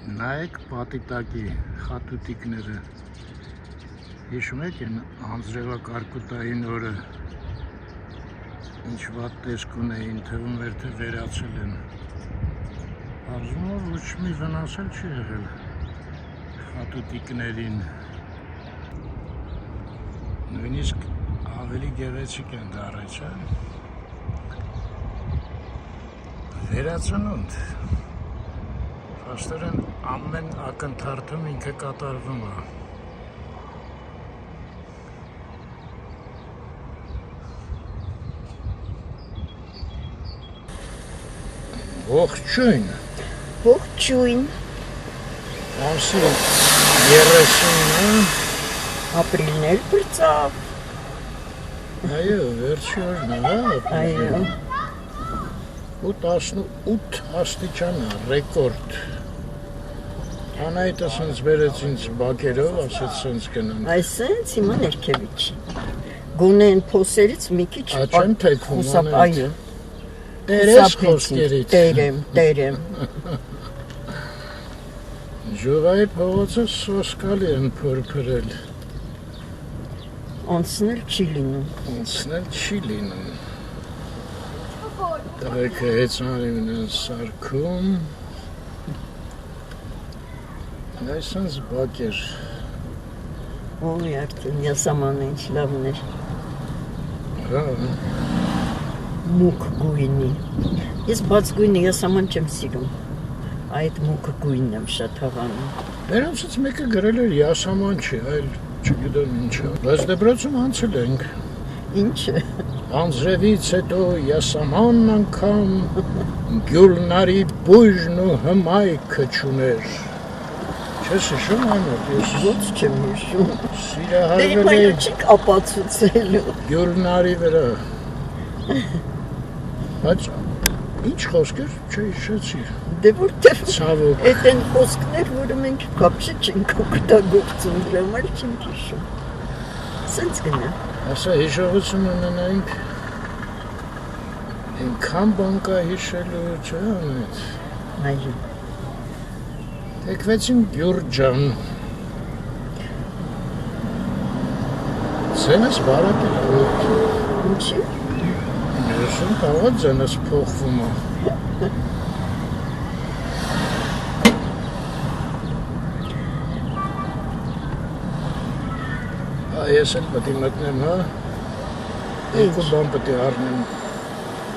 Նայեք պատիտակի խատուտիկները, հիշում եք են անձրևակարկուտային օրը ինչ վատ տեսք ունեին, թվում էր թե վերացել են, պարզվում որ ոչ մի վնաս էլ չի եղել խատուտիկներին, նույնիսկ ավելի գեղեցիկ են դառել, չէ՞։ Վերացնունդ, փաստորեն ամեն ակնթարթում ինքը կատարվում է։ Ողջույն։ Ողջույն։ Ամսի 30-ը ապրիլներ բրծավ։ Այո, վերջի օրն է, Այո։ ու 18 աստիճան է, ռեկորդ։ Անայտը սենց բերեց ինձ բակերով, ասեց սենց գնանք։ Այսենց հիմա ներքևի չի։ Գոնե են փոսերից մի քիչ Աչեմ թեքվում, այո։ Տերես խոսքերից։ Տերեմ։ Ժուղայի փողոցը սոսկալի են փորփրել։ Անցնել չի լինում։ Անցնել չի լինում։ Տղեկը հեծանիվն են սարքում։ Այսենց բակեր։ Ոյ արդեն յասամանը ինչ լավն էր։ Հա։ Մուկ գույնի։ Ես բաց գույնը յասաման չեմ սիրում։ Այդ մուկ գույնն եմ շատ հավանում։ Նրանցից մեկը գրել էր յասաման չի, այլ չգիտեմ ինչա։ Բայց դպրոցում անցել ենք։ Ինչ է։ Անձրևից հետո յասամանն անգամ գյուլնարի բույժն ու հմայքը չուներ։ Չես հիշում այնօր, ես Ոչ չեմ հիշում։ սիրահարվել Դե էի չի ապացուցելու։ գյուլնարի վրա։ Բայց ինչ խոսքեր չհիշեցի։ Դե որտեղ Ցավոք։ այդ են խոսքներ, որը մենք կապշի չենք օգտագործում, դրա համար չենք հիշում։ Սենց գնա։ Ասա հիշողություն ունենայինք այնքան բան կա հիշելու, չէ՞ անեց։ Այո։ Թեքվեցին Գյուրջան։ Ձենս բարակ է։ Ինչի։ Ես կարող ձենս փոխվում է։ Ես էլ պետք է մտնեմ, հա։ Երկու բան պետք է առնեմ։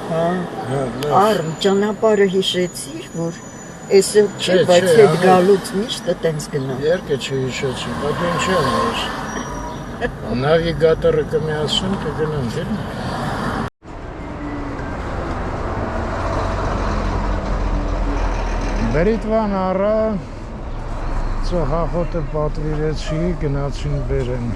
Հա։ Հա, լավ։ Արմ ճանապարհը հիշեցիր, որ էսը չէ, Չէ, բայց չէ, հետ ահա։ գալուց միշտ տենց գնա։ Երկը չհիշեցի, բայց ինչ է այս։ Նավիգատորը կմիացնեմ, կգնանք, էլի։ Բերիտվան առա, ծխախոտը պատվիրեցի, գնացին բերեն։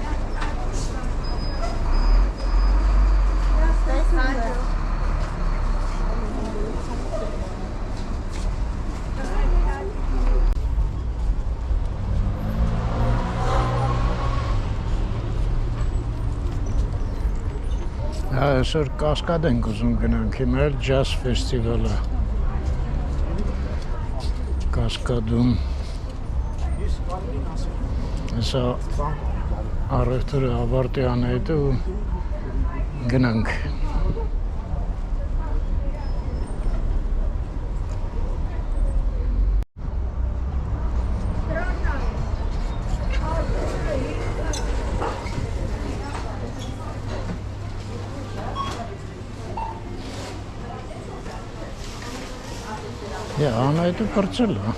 Այսօր կասկադ ենք ուզում գնանք, հիմա էլ ջազ ֆեստիվալ է Կասկադում։ Հեսա առևտուրը ավարտի անհետը ու գնանք։ Անայտը կրծել է։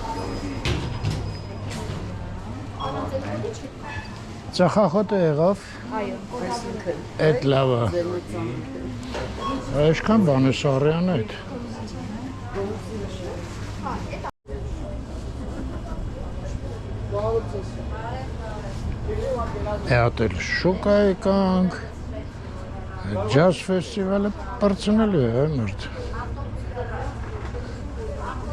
Ծխախոտը եղավ։ Այո, այսինքն։ Էդ լավ է։ Այսքան բան է Սարյան այդ։ Էատել շուկա եկանք։ Ջազ ֆեստիվալը պրծնելու է, մրդ։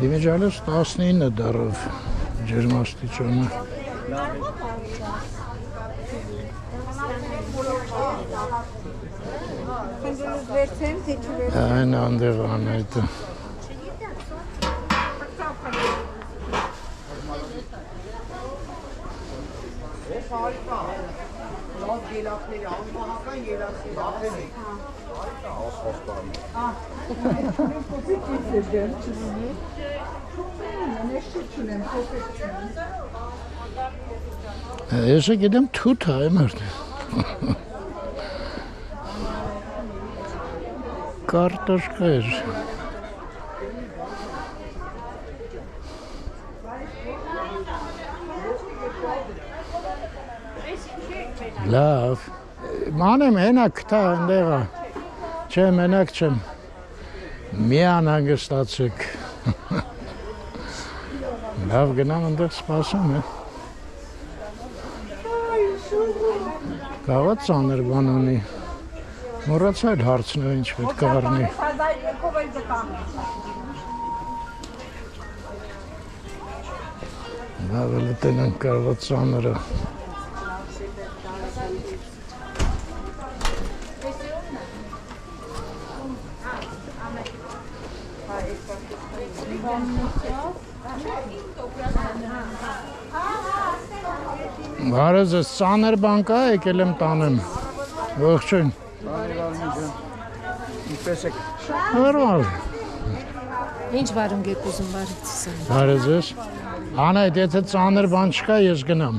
Իմիջալս 19 դարով ջերմաստիճանը։ Այն անդեղ անայտը։ Լավ ելակների, անվահական ելակների։ Ես գիտեմ թութ է մարդ։ Կարտոշկա էր։ Լավ։ Մանեմ հենա կտա ընդեղա։ Չէ, մենակ չեմ։ Միան հանգստացեք։ Լավ գնամ ընդեղ սպասում է։ Կաղա ծանր բան ունի։ Մոռացա էլ հարցնել ինչ պետք է առնի։ Լավ էլ տնենք կաղա ծանրը։ Բարեզ ես ծանր բան կա եկել եմ տանեմ։ Ողջույն։ Ինչպես եք։ Նորմալ։ Ինչ վարունգ եք ուզում բարիցիսան։ Բարեզ ես։ Անայդ, եթե ծանր բան չկա, ես գնամ։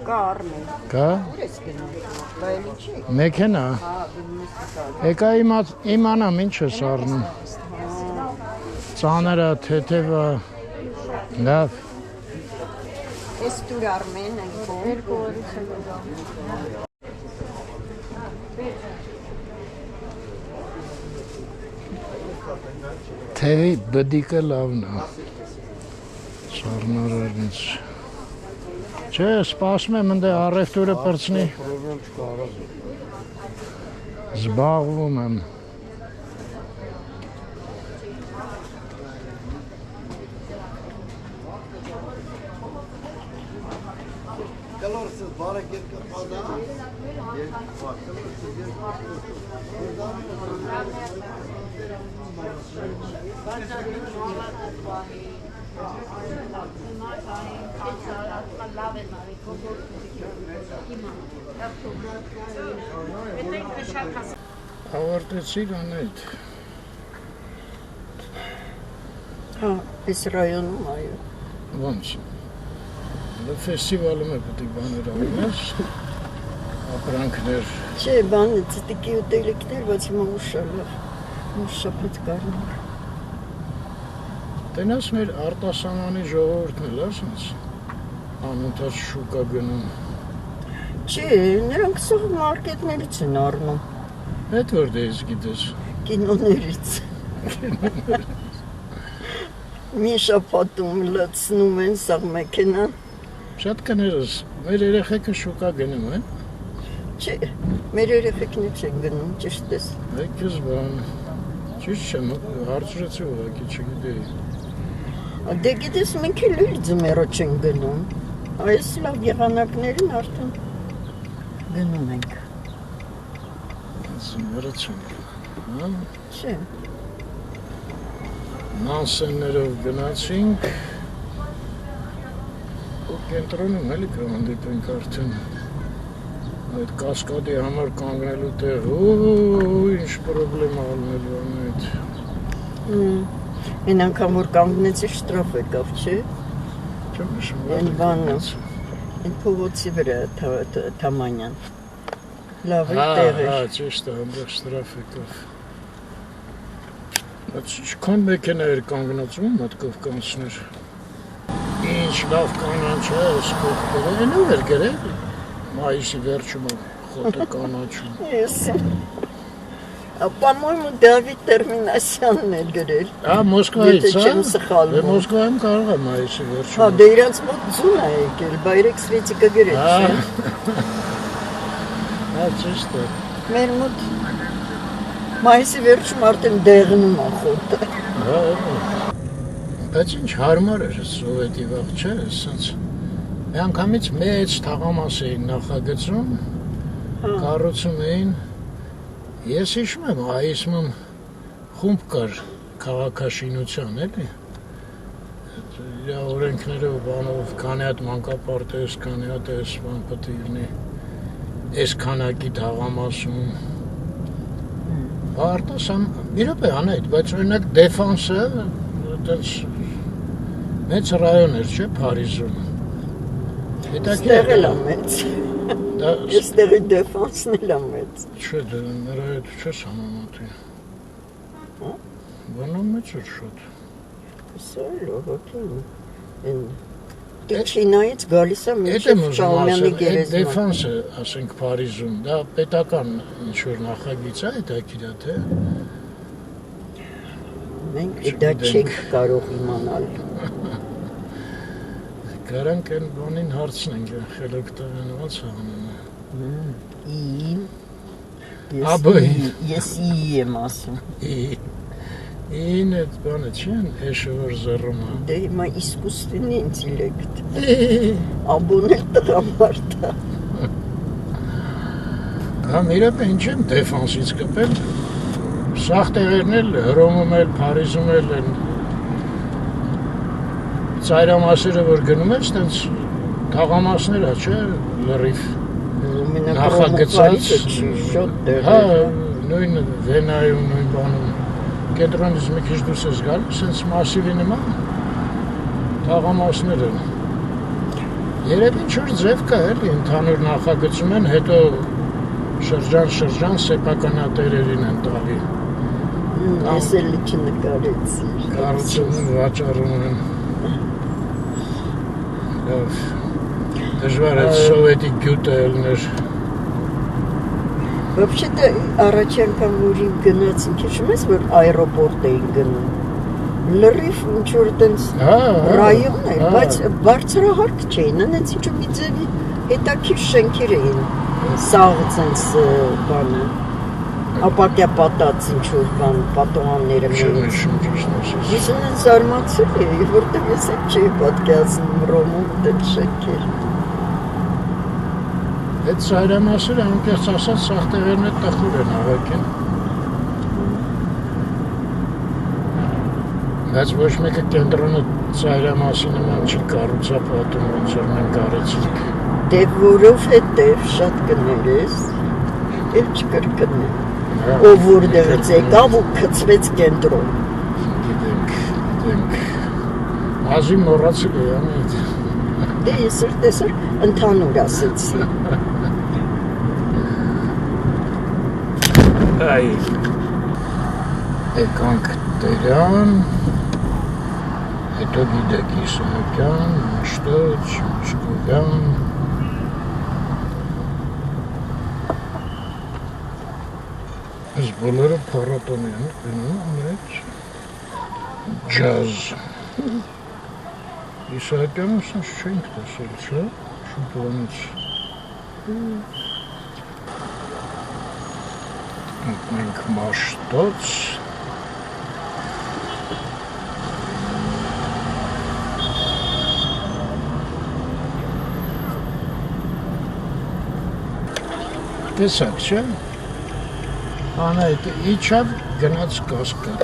Կա առնեմ։ Կա։ Ուր ես գնում։ Դա էլի չի։ Մեքենա։ Եկա իմանամ ինչ ես առնում։ Ծանր է, թեթև է։ Լավ։ Ես դուր Արմեն ենք բոմ։ Երկու օրից եմ գնում։ Թեվի բդիկը լավն է։ Շարնարարից։ Չէ, սպասում եմ ընդե առևտուրը պրծնի։ Զբաղվում եմ։ Կլորսыз բարեք եք կպադա։ Ավարտեցիր անետ։ Հա, այս ռայոնում այո։ Ոնց։ Ֆեստիվալում է պետք է բաներ անես։ Ապրանքներ։ Չէ, բանը ցտիկի ուտելիքներ, բայց հիմա ուշալը։ Ուշա պետք է առնեմ։ Տենաս մեր արտասահմանի ժողովուրդն էլ ասենց անընդհատ շուկա գնում։ Չէ, նրանք սաղ մարկետներից են առնում, Այդ որտեղից գիտես։ կինոներից։ Մի շաբաթում լցնում են սաղ մեքենան։ Շատ կներես, մեր երեխեքը շուկա գնում են։ Չէ, մեր երեխեքներ չեն գնում, ճիշտ ես։ Այդպես բան։ Ճիշտ չեմ, հարցրեցի ուղղակի չգիտեի։ Դե գիտես, մենք էլ իր ձմեռը չեն գնում։ Այս լավ եղանակներին արդեն գնում ենք։ Զմերը չեմ։ Հա։ Չէ, Նանսեններով գնացինք։ Ու կենտրոնում էլի կհանդիպենք արդեն։ Այդ կասկադի համար կանգնելու տեղ, ինչ պրոբլեմա ալնելու անետ։ Այն անգամ որ կանգնեցի շտրաֆ եկավ, չէ։ Չեմ հիշում, Այն բանը, այն փողոցի վրա Թամանյան։ Լավ է տեղ Հա, էր։ ճիշտ է, ամբողջ շտրաֆ եկավ։ Բայց ինչքան մեքենա էր կանգնած ու մտքով կանցներ։ Ինչ լավ կանաչ է, սկոպտով են ու էր գրել։ Մայիսի վերջում խոտը կանաչում։ Ես։ По-моему, Դավիթ Տերմինասյանն է գրել։ Ա, Մոսկվայից, Եթե չեմ սխալվում։ Դե Մոսկվայում կարող է մայիսի Հա, վերջում։ դե իրանց մոտ ձուն է եկել, բայրեք սվետիկը գրել, չէ։ Հա, ճիշտ է։ Մեր մոտ մայիսի վերջում արդեն դեղնում է խոտը։ Հա, բայց ինչ հարմար էր սովետի վաղ, չէ, սենց։ Մի անգամից մեծ թաղամաս էին նախագծում, կառուցում էին։ Ես հիշում եմ հայիսմում խումբ կար քաղաքաշինության, էլի։ իր օրենքներով բանով քանի հատ մանկապարտեզ, քանի հատ էս բան պետք է լինի այս քանակի թաղամասում արտասամ մի րոպե անեիդ, բայց օրինակ դեֆանսը այդպես մեծ ռայոն էր, չէ, Փարիզում։ Ստեղ էլ է մեծ։ Այստեղի դեֆանսն էլ է մեծ։ Չէ, նրա հետ չես համեմատի։ Բանա մեծ էր շատ։ Սա էլ հոգին։ Չինայից գալիս է Այդ եմ ուզում ասել, այդ դեֆանսը, ասենք Փարիզում, դա պետական ինչ-որ նախագիծ է, հետաքրքիր է, թե։ Մենք դա չենք կարող իմանալ։ Կարանք այն բանին հարցնենք, խելոք տղեն ոնց է անում։ Ես եմ ասում։ Ին այդ բանը չեն, էշը որ զռում է։ Դե հիմա իսկուսственный ինտելեկտ։ Աբոն էլ տղամարդ է։ Համ իրապ ինչ եմ դեֆանսից կպել, սաղ տեղերն էլ, Հռոմում էլ, Փարիզում էլ են ծայրամասերը, որ գնում ես, տենց թաղամասներ է, չէ, լրիվ նախագծած։ Հա, նույն Վենայում, նույն բանում, կենտրոնից մի քիչ դուրս ես գալու, սենց մասիվի նման թաղամասներ են։ Երևի ինչ-որ ձև կա էլի, ընդհանուր նախագծում են, հետո շրջան սեփականատերերին են տալի։ Ես էլ չնկարեցի։ Կառուցում են, վաճառում են։ Լավ, դժվար այդ սովետի գյուտը ելներ։ Вообще-то առաջ անգամ որ գնացին, քիչ ես որ аэропորտ էին գնում։ Լրիվ ինչ-որ տենց ռայոն էր, բայց բարձրահարկ չէին, այնց ինչ-որ մի ձևի հետաքրքիր շենքեր էին։ Սաղ տենց բանը, ապակյա պատած ինչ-որ բան, պատուհանները մեծ։ Ես ինձ զարմացել էի, որտեղ ես էլ չէի պատկերացնում Ռոմում դեպ շենքեր։ Այդ ծայրամասերը անկեղծ ասած սաղ տեղերն է տխուր են հավաքեն։ Բայց ոչ մեկը կենտրոնը ծայրամասի նման չի կառուցապատում, ոնց որ մենք արեցինք։ Դե որովհետև շատ կներես, էլ չկրկնի։ Ով որտեղից եկավ ու գցվեց կենտրոն։ Գիտենք։ Մազի մոռացել էի անիդ։ Դե ես էլ տեսար ընդհանուր ասեցի։ Այ եկանք Տերյան, հետո գիտեք Իսահակյան, Մաշտոց, Մաշկովյան։ Այս բոլորը փառատոնի են գնում մեծ ջազ։ Իսահակյանը սենց չենք տեսել, չէ՞, շուտվանից։ Մենք Մաշտոց։ Տեսակ, չէ՞։ Անայդ իջավ գնաց Կասկադ։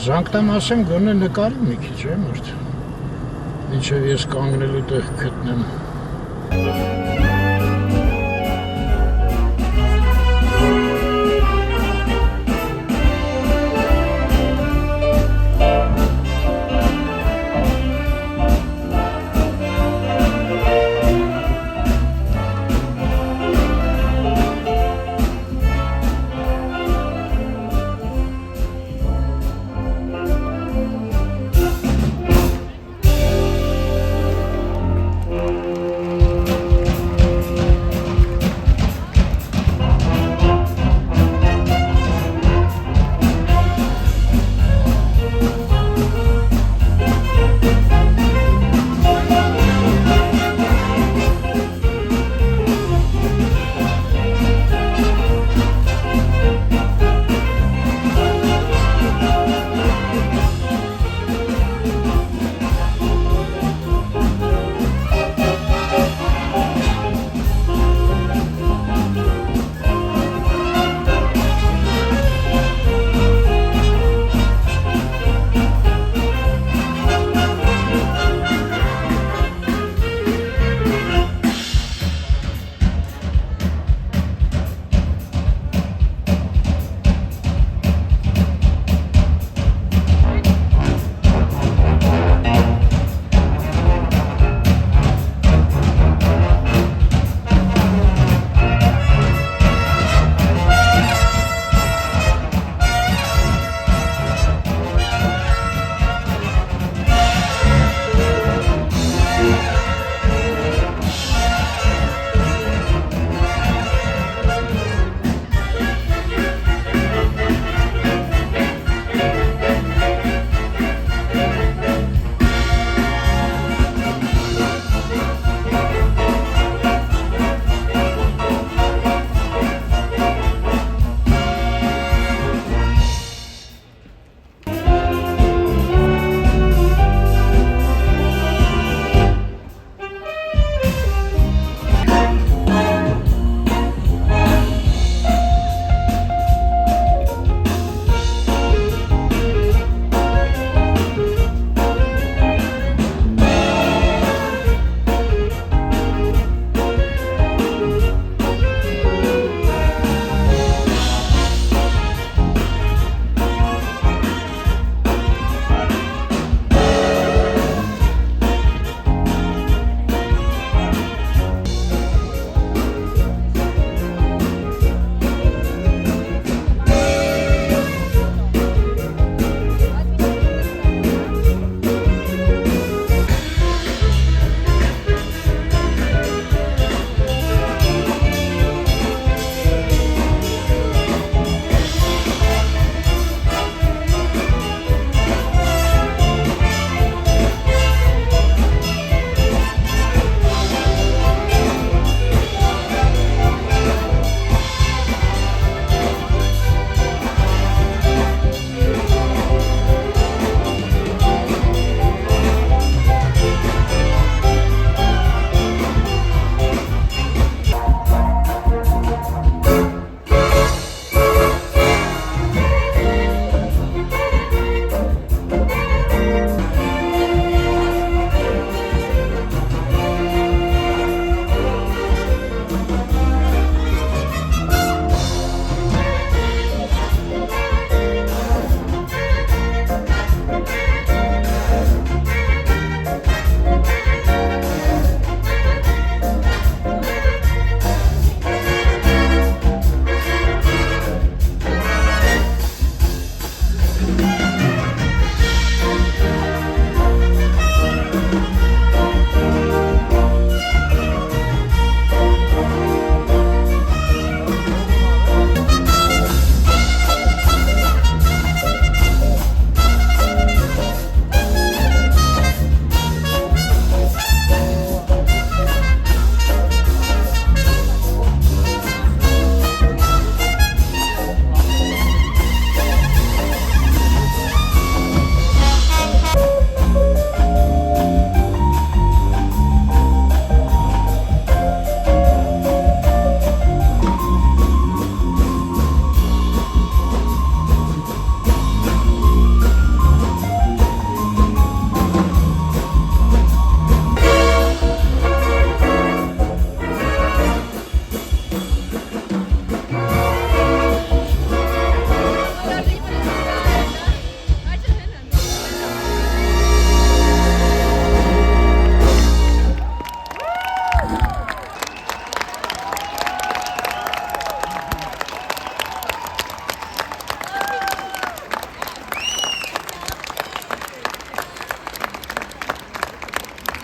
Զանգտամ ասեմ գոնե նկարի մի քիչ է մարդ։ Մինչև ես կանգնելու տեղ գտնեմ։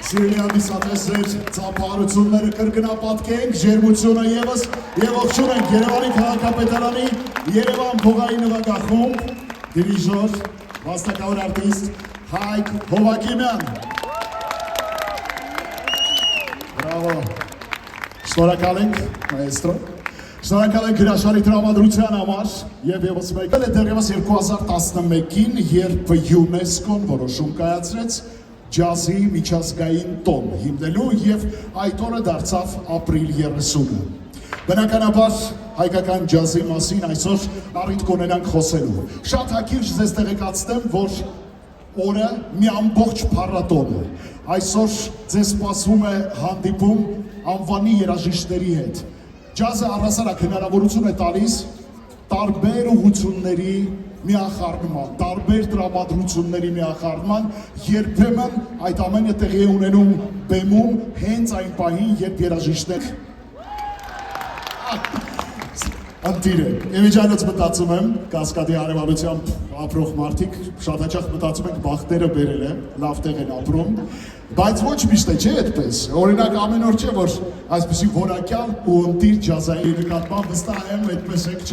Սիրելի հանդիսատեսներ, ծափահարությունները կրկնապատկենք, ջերմությունը ևս եւ ողջունենք Երևանի քաղաքապետարանի Երևան փողային նվագախումբ, դիրիժոր, վաստակավոր արտիստ Հայկ Հովակիմյան։ Բրավո։ Շնորհակալ ենք, մայեստրո։ Շնորհակալ ենք հրաշալի տրամադրության համար եւ ևս մեկ էլ դեռևս 2011-ին, երբ ՅՈՒՆԵՍԿՕ-ն որոշում կայացրեց ջազի միջազգային տոն հիմնելու եւ այդ օրը դարձավ ապրիլ 30-ը։ Բնականաբար հայկական ջազի մասին այսօր առիթ կունենանք խոսելու։ Շատ հակիրճ ձեզ տեղեկացնեմ, որ օրը մի ամբողջ փառատոն է։ Այսօր ձեզ սպասվում է հանդիպում անվանի երաժիշտների հետ։ Ջազը առհասարակ հնարավորություն է տալիս տարբեր ուղղությունների միախառնման, տարբեր տրամադրությունների միախառնման, երբեմն այդ ամենը տեղի է ունենում բեմում հենց այն պահին, երբ երաժիշտներ ընտիր է։ Իմիջայլոց մտածում եմ, Կասկադի հարևանությամբ ապրող մարդիկ շատ հաճախ մտածում ենք բախտերը բերել է, լավ տեղ են ապրում, բայց ոչ միշտ է չէ այդպես։ Օրինակ ամեն օր չէ, որ այսպեսի որակյալ ու ընտիր ջազային նկատմամբ վստահ եմ, այդպես եք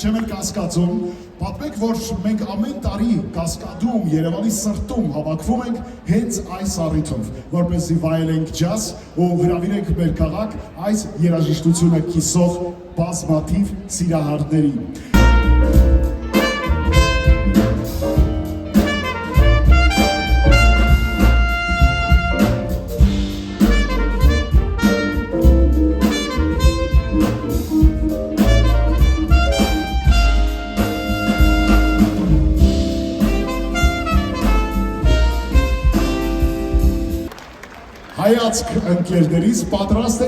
չեմ էլ կասկածում։ Պատմեք, որ մենք ամեն տարի Կասկադում, Երևանի սրտում հավաքվում ենք հենց այս առիթով, որպեսզի վայելենք ջազ ու հրավիրենք մեր քաղաք այս երաժշտությունը կիսող բազմաթիվ սիրահարներին։ Հայացք ընկերներից պատրաստ է։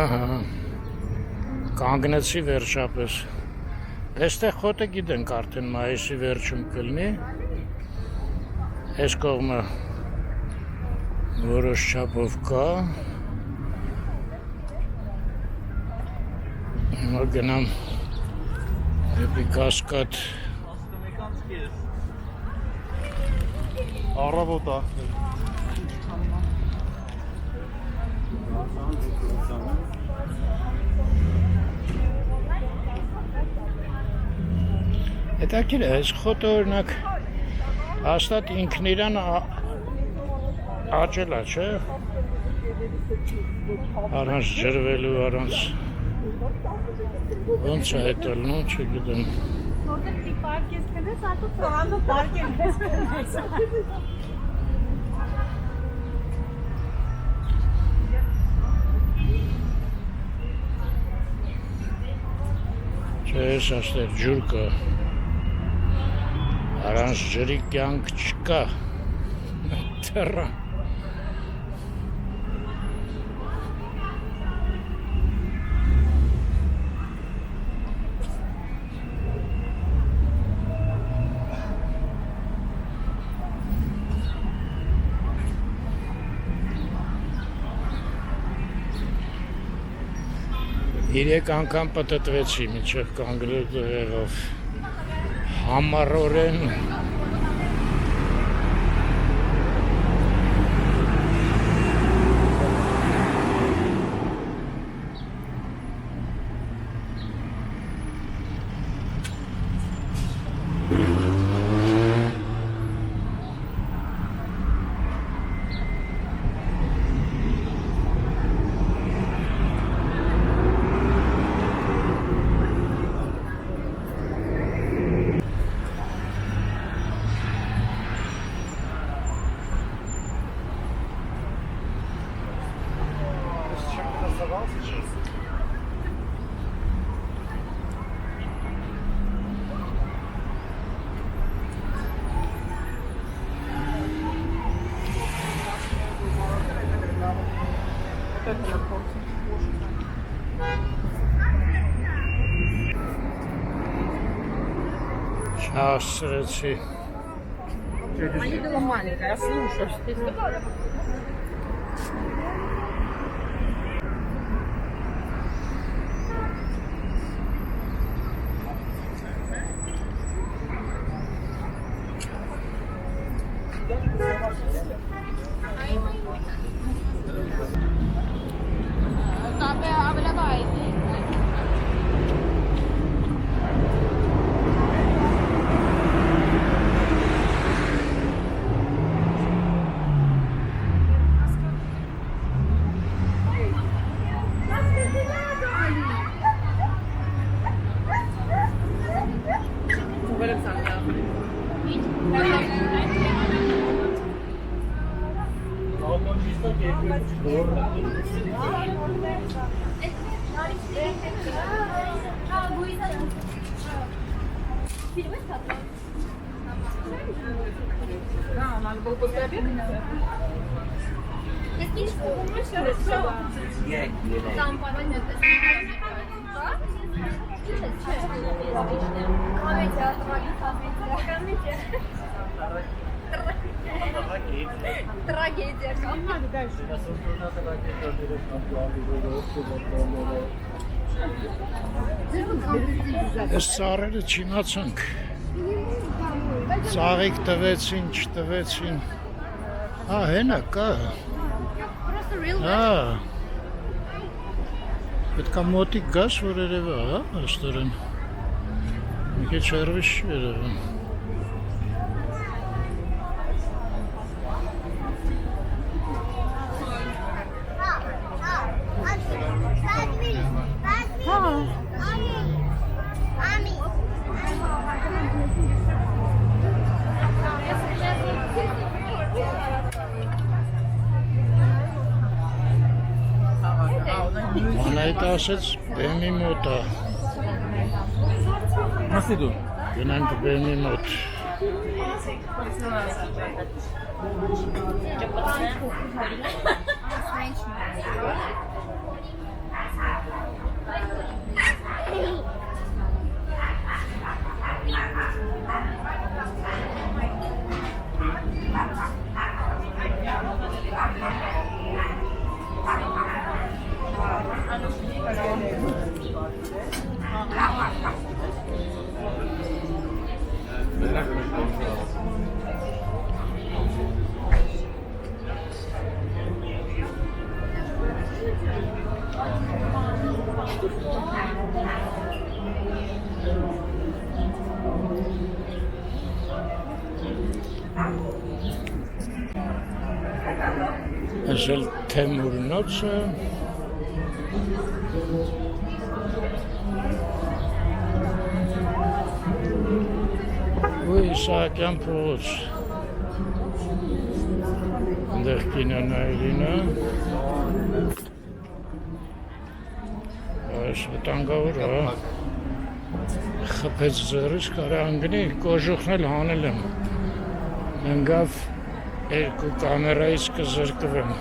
Ահա, կանգնեցի վերջապես։ Այստեղ խոտը գիտենք արդեն մայիսի վերջում կլինի։ Այս կողմը որոշ չափով կա։ Հիմա գնամ դեպի Կասկադ։ Առավոտ է։ Հետաքրքիր է, այս խոտը օրինակ հաստատ ինքն իրան աճել է, չէ՞։ Առանց ջրվելու, առանց ոնց է հետ ելնում, չգիտեմ։ Որտեղ մի պարկ ես գնես, ատու ծանո պարկ ես գնես։ Չէ, այստեղ ջուր կա։ Առանց ջրի կյանք չկա։ Դեռ Երեք անգամ պտտվեցի, մինչև կանգնել տեղով համառորեն Шастерцы. Они была маленькая, слушаешь, ты Трагедия. Այս ծառերը չիմացանք։ Ծաղիկ տվեցին, չտվեցին։ Հենա կա։ Պետք է մոտիկ գաս, որ երևա, աստորեն։ Մի քիչ հեռվից չի երևա։ Անայտը ասեց բեմի մոտ է։ Մասի դու։ Գնանք բեմի մոտ։ Այսել թեմուրնոցը ու Իսահակյան փողոց այնտեղ կինոնայրինը այս վտանգավոր է խփեց ձեռից կարա անգնի կոժուխն էլ հանել եմ ընկավ երկու կամերայից կզրկվեմ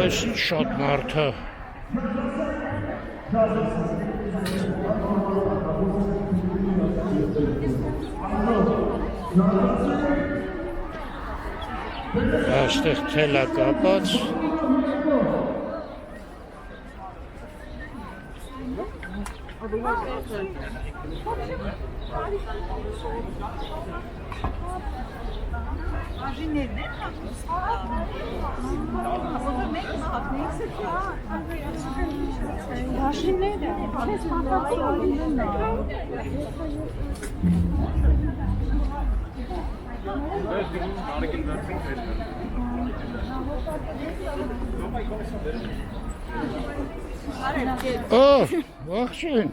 Այս ինչ շատ մարդ է այստեղ թելա կապած ողջույն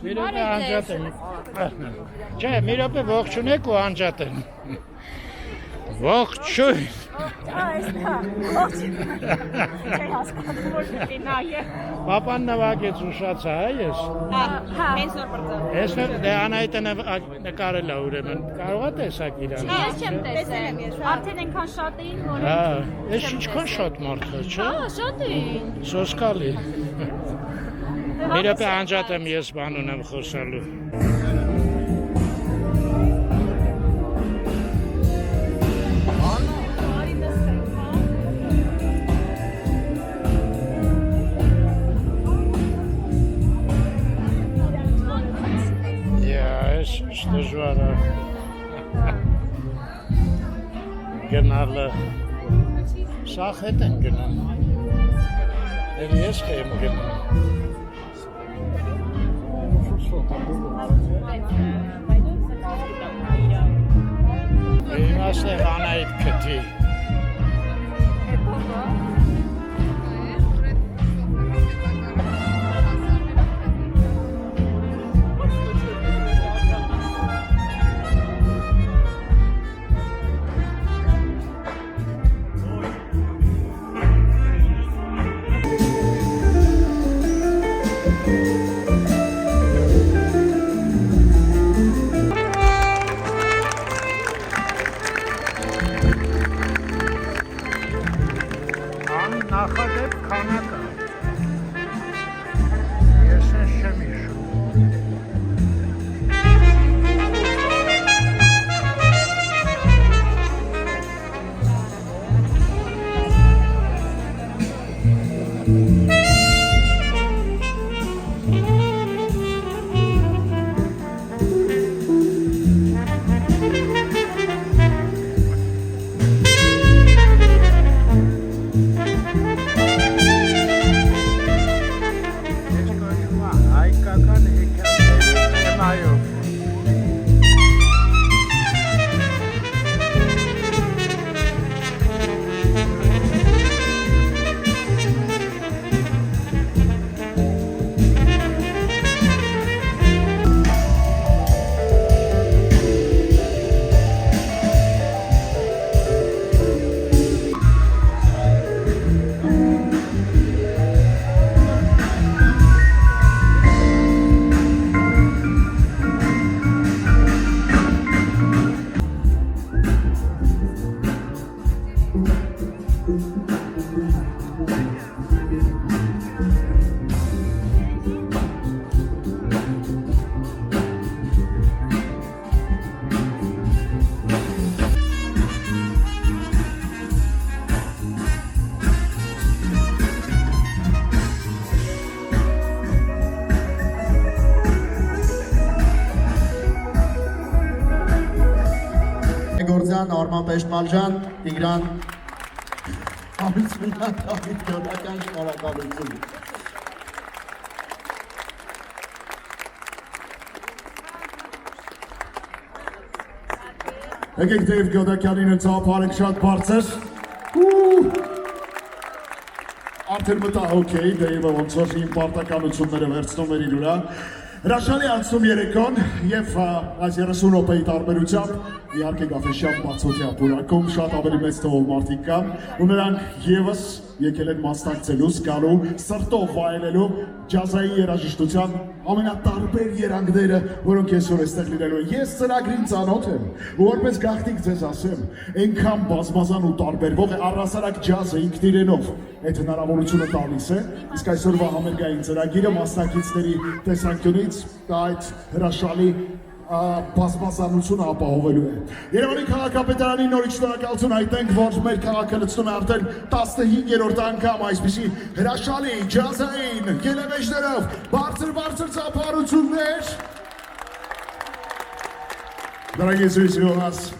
մի րոպե անջատեմ չէ մի րոպե ողջունեք ու անջատեմ Ողջույն։ Չէի հասկանում որ պիտի նայե։ Պապան նվագեց ուշացա, ես։ Հենց նոր բրծա։ Ես դե Անահիտը նկարել է ուրեմն։ Կարողա տեսակ իրան։ Ես չեմ տեսել։ Արդեն այնքան շատ էին, որ Հա, ես ինչքան շատ մարդ է, չէ՞։ շատ էին։ Սոսկալի։ Իրապե անջատ եմ ես բան ունեմ խոսալու։ Դժվար է գնալը սաղ հետ են գնում էլ ես եմ գնում իմաստեղ Անահիտ քթի նախադեպ քանակը ես չեմ հիշում Գործյան, Արման Պեշտմալջան, Տիգրան Ամիցմինան, Դավիթ Գյոդակյան շնորհակալություն։ Եկեք Դեյվ Գյոդակյանին ծափարենք շատ բարձր։ Արդեն մտա հոքեյ, Դեյվը ոնց որ իմ պարտականությունները վերցնում էր իր վրա։ Հրաշալի անցնում երեկոն և այս 30 րոպեի տարբերությամբ իհարկե կաֆեշապ բացօթյա պուրակում շատ ավելի մեծ թվով մարդիկ կան ու նրանք ևս եկել են մասնակցելու, զգալու, սրտով վայելելու ջազային երաժշտության ամենատարբեր երանգները, որոնք այսօր այստեղ լինելու են։ Ես ծրագրին ծանոթ եմ ու որպես գաղտնիք ձեզ ասեմ, այնքան բազմազան ու տարբերվող է առհասարակ ջազը ինքն իրենով այդ հնարավորությունը տալիս է, իսկ այսօրվա համերգային ծրագիրը մասնակիցների տեսանկյունից այդ հրաշալի բազմազանությունը ապահովելու է։ Երևանի քաղաքապետարանի նորից շնորհակալություն հայտնենք, որ մեր քաղաքը լցնում է արդեն 15-րդ անգամ այսպիսի հրաշալի ջազային գելեվեժներով բարձր ծափարություններ։ Дорогие зрители, у нас,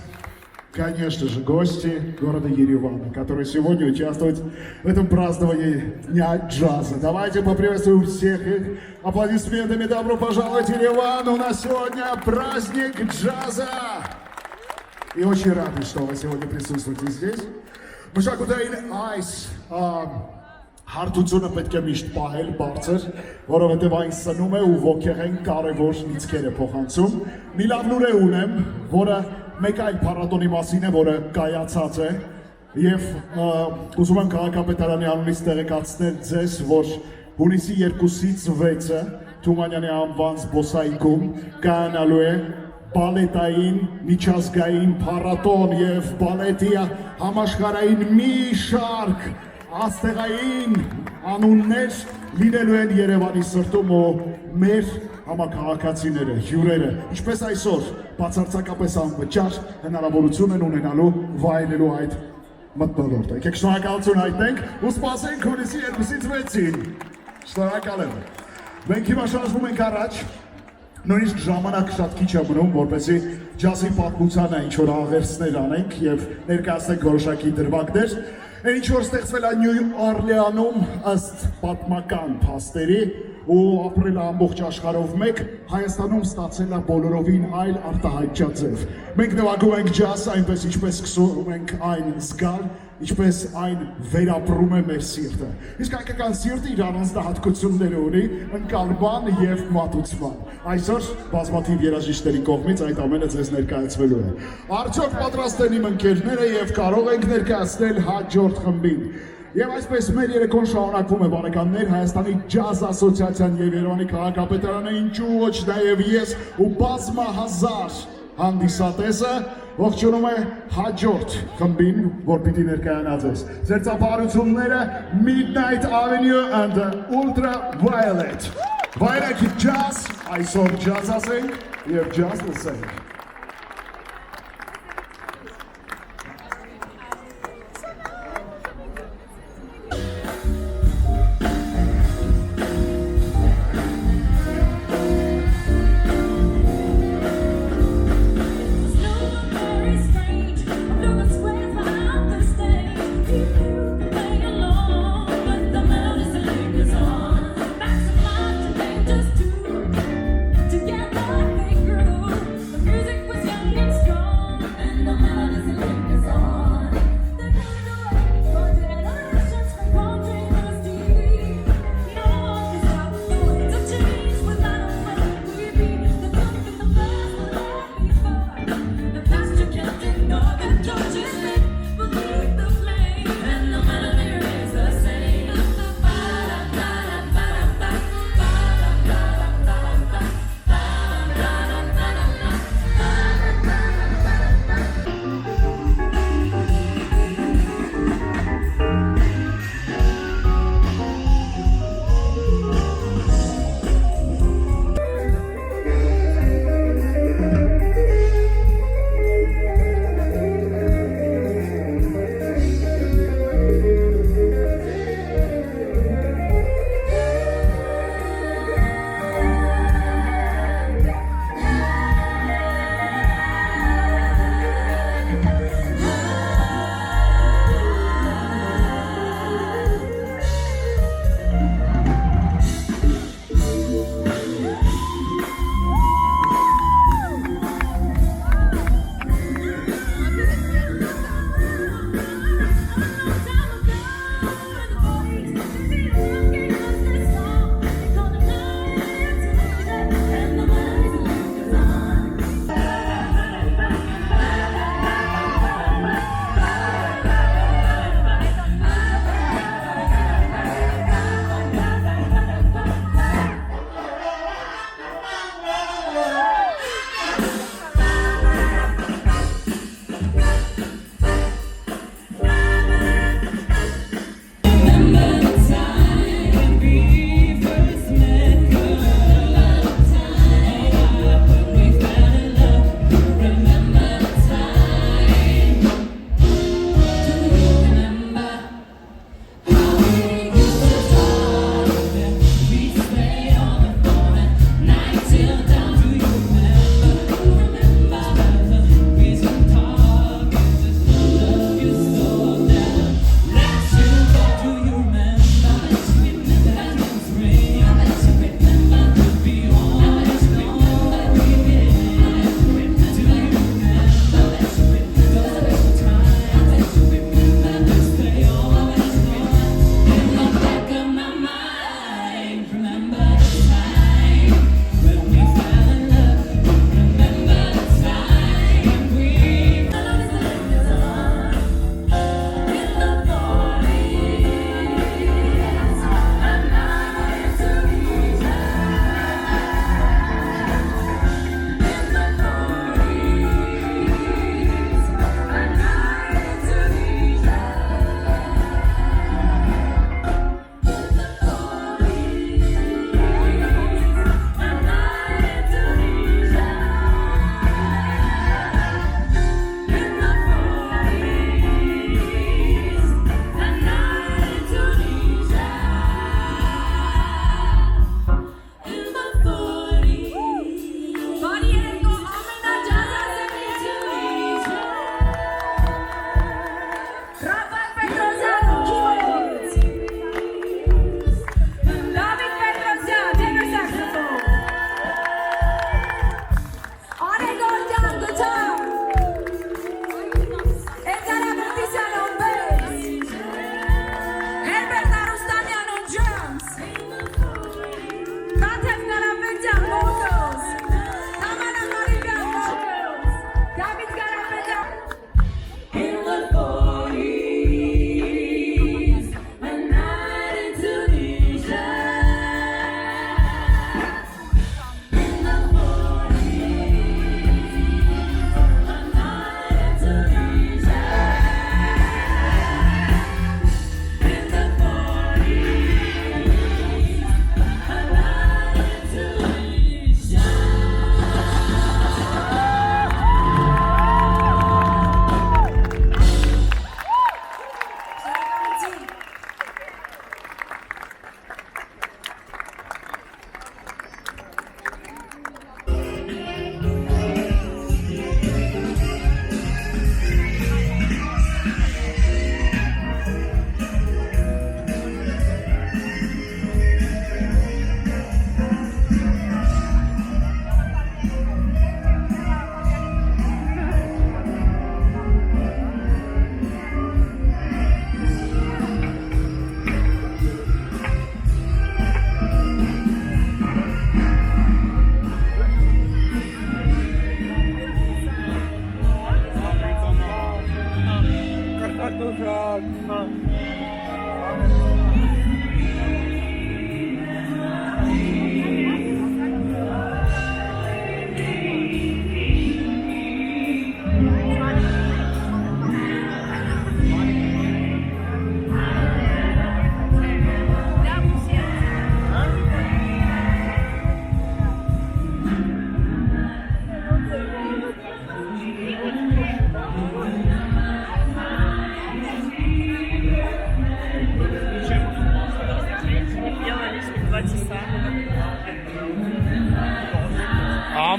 конечно же, гости города Еревана, которые сегодня участвуют в этом праздновании Дня джаза. Давайте поприветствуем всех их аплодисментами. Добро пожаловать в Ереван! У нас сегодня праздник джаза! И очень рады, что вы сегодня присутствуете здесь. Մշակութային այս հարթությունը պետք է միշտ պահել բարձր, որովհետև այն սնում է ու ոգեղեն կարևոր նիցքեր է փոխանցում։ Մի լավ լուր է ունեմ, որը մեկ այլ փառատոնի մասին է, որը կայացած է, եւ ուզում եմ քաղաքապետարանի անունից տեղեկացնել ձեզ, որ հունիսի 2-ից 6-ը Թումանյանի անվան զբոսայգում կայանալու է բալետային միջազգային փառատոն եւ բալետի համաշխարհային մի շարք աստեղային անուններ լինելու են Երևանի սրտում ու մեր համակարգացիները, հյուրերը, ինչպես այսօր բացարձակապես անվճար հնարավորություն են ունենալու վայելելու այդ մթնոլորտը։ Եկեք շնորհակալություն հայտնենք ու սպասենք հունիսի 2-ից 6-ին։ Շնորհակալ եմ։ Մենք հիմա շարժվում ենք առաջ, նույնիսկ ժամանակ շատ քիչ է մնում, որպեսզի ջազի պատմությանը ինչ-որ աղերսներ անենք եւ ներկայացնենք որոշակի դրվագներ։ Այն ինչ որ ստեղծվել է Նյու Օրլեանում ըստ պատմական փաստերի ու ապրել է ամբողջ աշխարհով մեկ, Հայաստանում ստացել է բոլորովին այլ արտահայտչաձև։ Մենք նվագում ենք ջազ, այնպես ինչպես սկսում ենք այն զգալ, ինչպես այն վերապրում է մեր սիրտը։ Իսկ հայկական սիրտը իր առանձնահատկությունները ունի ընկալման եւ մատուցման։ Այսօր բազմաթիվ երաժիշտների կողմից այդ ամենը ձեզ ներկայացվելու է։ Արդյոք պատրաստ են իմ ընկերները եւ կարող ենք ներկայացնել հաջորդ խմբին։ Եվ այսպես մեր երեկոն շարունակվում է բարեկամներ Հայաստանի ջազ ասոցիացիան եւ Երևանի քաղաքապետարանը, ինչու ոչ նաեւ ես ու բազմահազար հանդիսատեսը ողջունում է հաջորդ խմբին, որ պիտի ներկայանա ձեզ։ Ձեր ծափահարությունները Midnight Avenue and Ultraviolet։ Վայրագի ջազ, այսօր ջազ ասենք եւ ջազ լսենք։ Together they grew. The music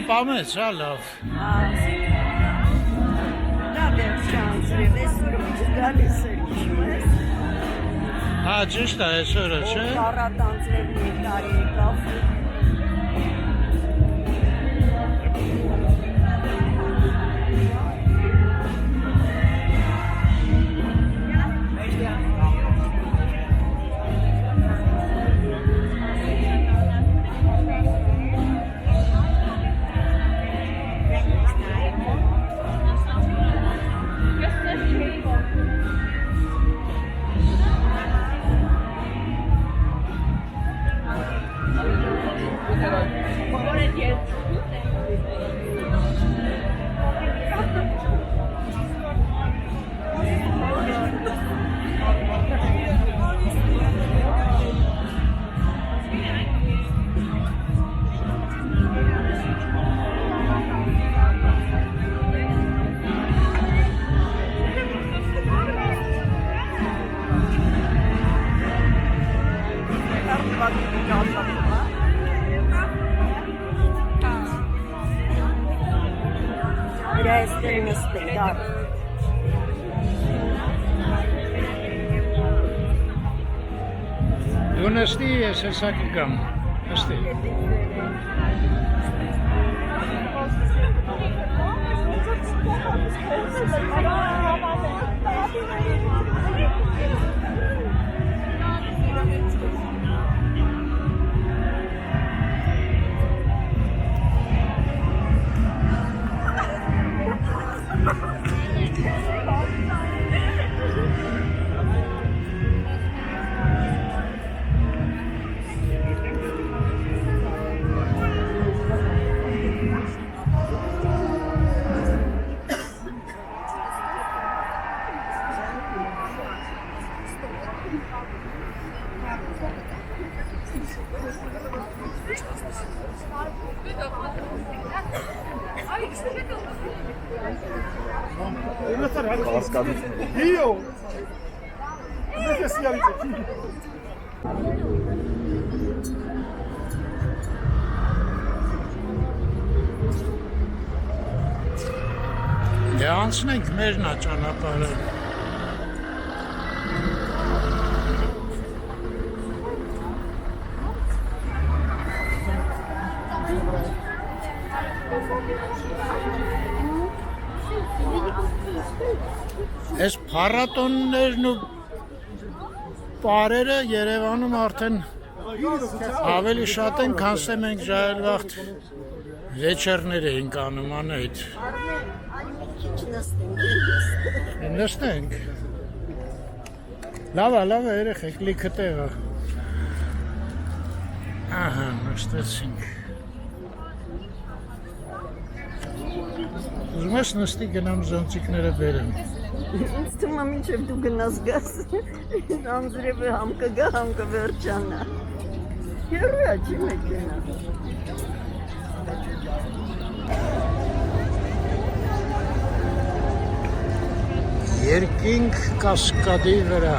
Անպամեց, հա, լավ։ Դա դեռ շանսրել, այսօր ինչ գալիս էր, իչում ես։ Հա, ճիշտ է, այսօրը, չէ։ Առատանձրև ներկարի եկավ։ Դու նստի, ես հեսա կգամ, նստի։ Դե անցնենք մերն է ճանապարհը։ Այս փառատոններն ու պարերը Երևանում արդեն ավելի շատ են, քան թե մենք ժայռվաղտ վեճերներ էինք անում անայդ։ Նստենք։ Լավ է, երեխեք, լիքը տեղ է։ Ահա, նստեցինք։ Ուզում ես նստի գնամ զոնցիկները բերեմ։ Ինձ թվում է մինչև դու գնաս գաս, անձրևը համ կգա, համ կվերջանա։ Հեռու է, չի մեքենա։ Երկինք Կասկադի վրա։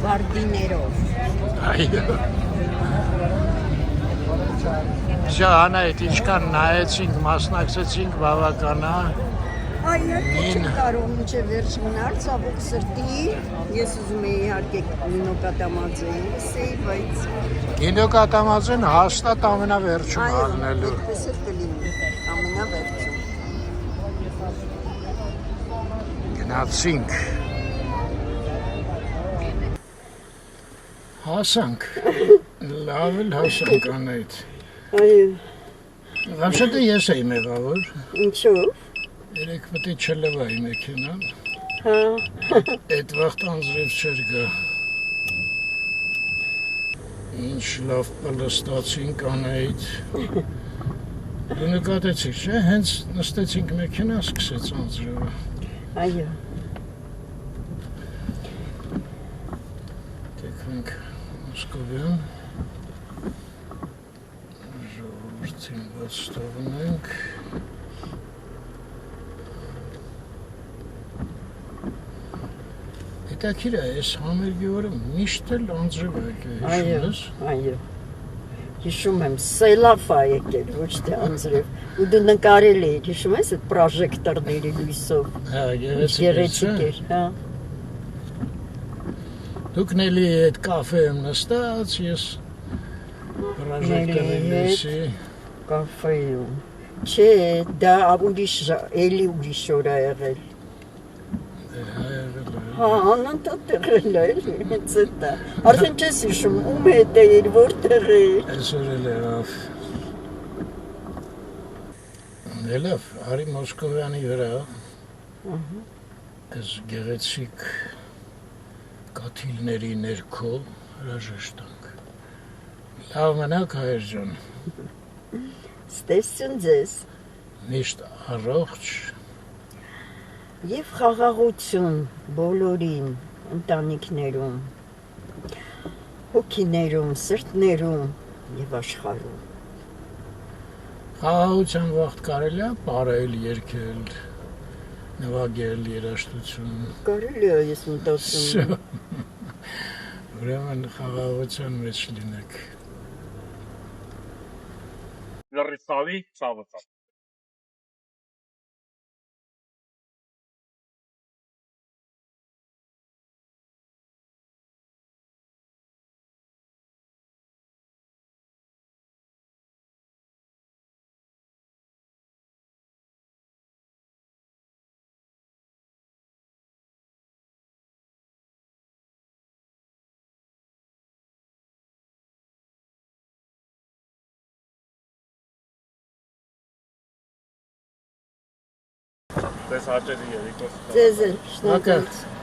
Վարդիներով։ Այո։ Ժանայդ ինչքան նայեցինք, մասնակցեցինք, բավական է։ Այո, չեմ կարող մինչև վերջ մնալ, ցավոք սրտի, ես ուզում եի իհարկե Նինո Կատամաձեին լսեի, բայց Նինո Կատամաձեն հաստատ ամենավերջում առնելու։ այդպես էլ կլինի, ամենավերջում։ Գնացինք։ Հասանք։ Լավ էլ հասանք անայդ։ Այո։ Ղամշատը ես էի մեղավոր։ Ինչու՞։ Երեք պտի չլվայի մեքենան։ Հա։ Այդ վաղտ անձրև չեր գա։ Ինչ լավ պլստացինք անայդ։ Դու նկատեցիք, չէ՞, հենց նստեցինք մեքենա, սկսեց անձրևը։ Այո։ Տեքնենք Մոսկովյան։ Ժողովրդին բաց թողնենք։ Հետաքրքիր է, այս համերգի օրը միշտ էլ անձրև է, հիշում ես։ Այո։ Հիշում եմ, սելավ ա եկել, ոչ թե անձրև։ Ու դու նկարել էիր, հիշում ես այդ պրոժեկտորների լույսով։ Հա, Գեղեցիկ էր, հա։ Դուք նելի այդ կաֆեում նստած, ես պրոժեկտորի լույսի Կաֆեում։ Չէ, դա էլի ուրիշ օր ա եղել։ Հա, անընդհատ եղել է, հենց էդ է։ Արդեն չես հիշում, ում հետ էիր, որտեղ էիր։ Այսօր էլ եղավ։ Լավ, Արի Մոսկովյանի վրա այս գեղեցիկ կաթիլների ներքո հրաժեշտանք։ Լավ մնաք հայր ջան։ Ստեսություն ձեզ։ Միշտ առողջ Եվ խաղաղություն բոլորին ընտանիքներում, հոգիներում, սրտներում և աշխարհում։ Խաղաղության վաղտ կարելի է պարել, երգել, նվագել, երաժշտություն։ Կարելի է, ես մտածում։ Ուրեմն խաղաղության մեջ լինեք։ Լրիցավի ծավոցավ։ Դες հաճելի է, Ձեզ էլ, Շնորհակալ։ շնորհակալ։